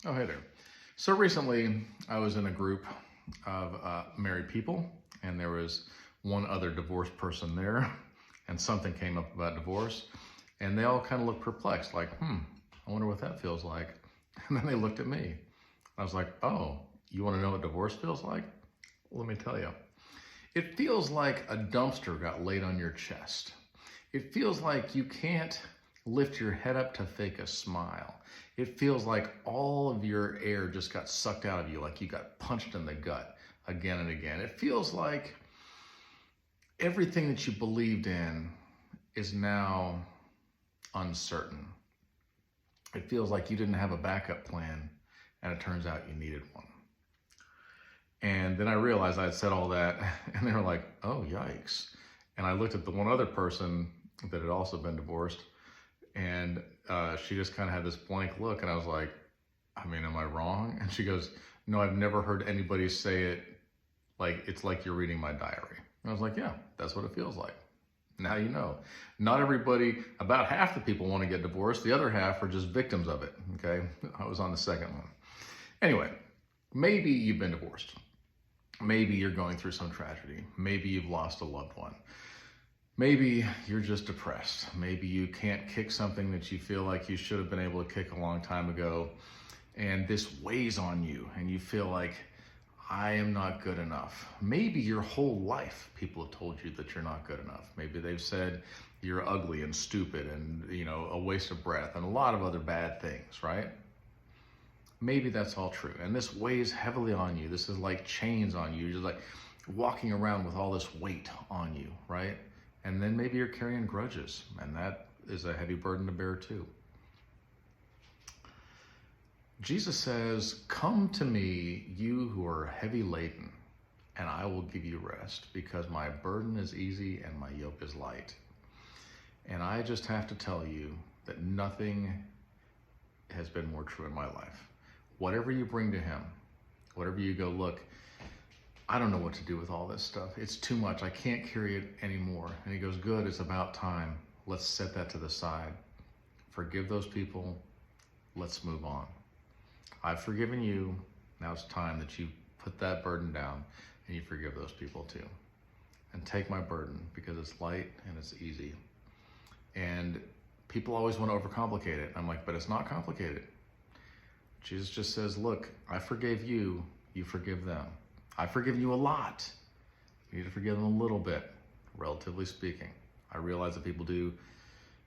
Oh, hey there. So recently I was in a group of married people, and there was one other divorced person there, and something came up about divorce, and they all kind of looked perplexed, like, I wonder what that feels like. And then they looked at me. I was like, oh, you want to know what divorce feels like? Let me tell you. It feels like a dumpster got laid on your chest. It feels like you can't lift your head up to fake a smile. It feels like all of your air just got sucked out of you, like you got punched in the gut again and again. It feels like everything that you believed in is now uncertain. It feels like you didn't have a backup plan, and it turns out you needed one. And then I realized I had said all that, and they were like, oh, yikes. And I looked at the one other person that had also been divorced, and she just kind of had this blank look, and I was like, I mean, am I wrong? And she goes, no, I've never heard anybody say it like, it's like you're reading my diary. And I was like, yeah, that's what it feels like. Now you know. Not everybody, about half the people want to get divorced. The other half are just victims of it, okay? I was on the second one. Anyway, maybe you've been divorced. Maybe you're going through some tragedy. Maybe you've lost a loved one. Maybe you're just depressed. Maybe you can't kick something that you feel like you should have been able to kick a long time ago, and this weighs on you, and you feel like, I am not good enough. Maybe your whole life people have told you that you're not good enough. Maybe they've said you're ugly and stupid and, a waste of breath and a lot of other bad things, right? Maybe that's all true. And this weighs heavily on you. This is like chains on you. You're just like walking around with all this weight on you, right? And then maybe you're carrying grudges, and that is a heavy burden to bear too. Jesus says, come to me, you who are heavy laden, and I will give you rest, because my burden is easy and my yoke is light. And I just have to tell you that nothing has been more true in my life. Whatever you bring to him, whatever you go, look, I don't know what to do with all this stuff. It's too much. I can't carry it anymore. And he goes, good, it's about time. Let's set that to the side. Forgive those people. Let's move on. I've forgiven you. Now it's time that you put that burden down and you forgive those people too. And take my burden, because it's light and it's easy. And people always want to overcomplicate it. I'm like, but it's not complicated. Jesus just says, look, I forgave you, you forgive them. I've forgiven you a lot. You need to forgive them a little bit, relatively speaking. I realize that people do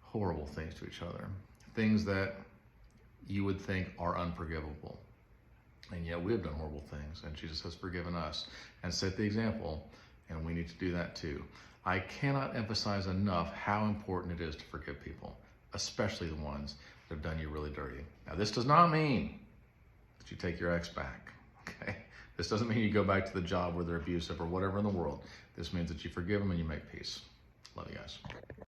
horrible things to each other, things that you would think are unforgivable. And yet we have done horrible things, and Jesus has forgiven us and set the example, and we need to do that too. I cannot emphasize enough how important it is to forgive people, especially the ones that have done you really dirty. Now, this does not mean that you take your ex back, okay? This doesn't mean you go back to the job where they're abusive or whatever in the world. This means that you forgive them and you make peace. Love you guys.